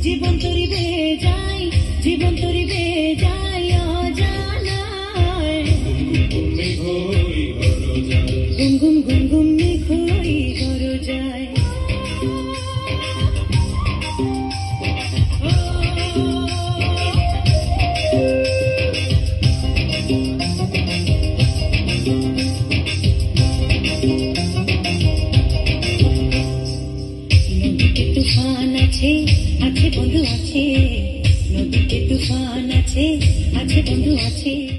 জীবন তরিবে যাই, জীবন তরিবে যাই অজানায়। গুম গুম গুম গুম মেঘ হই ঘর যায়। নদীতে তুফান আছে, আছে বন্ধু আছে, নদীতে তুফান আছে, আছে বন্ধু আছে।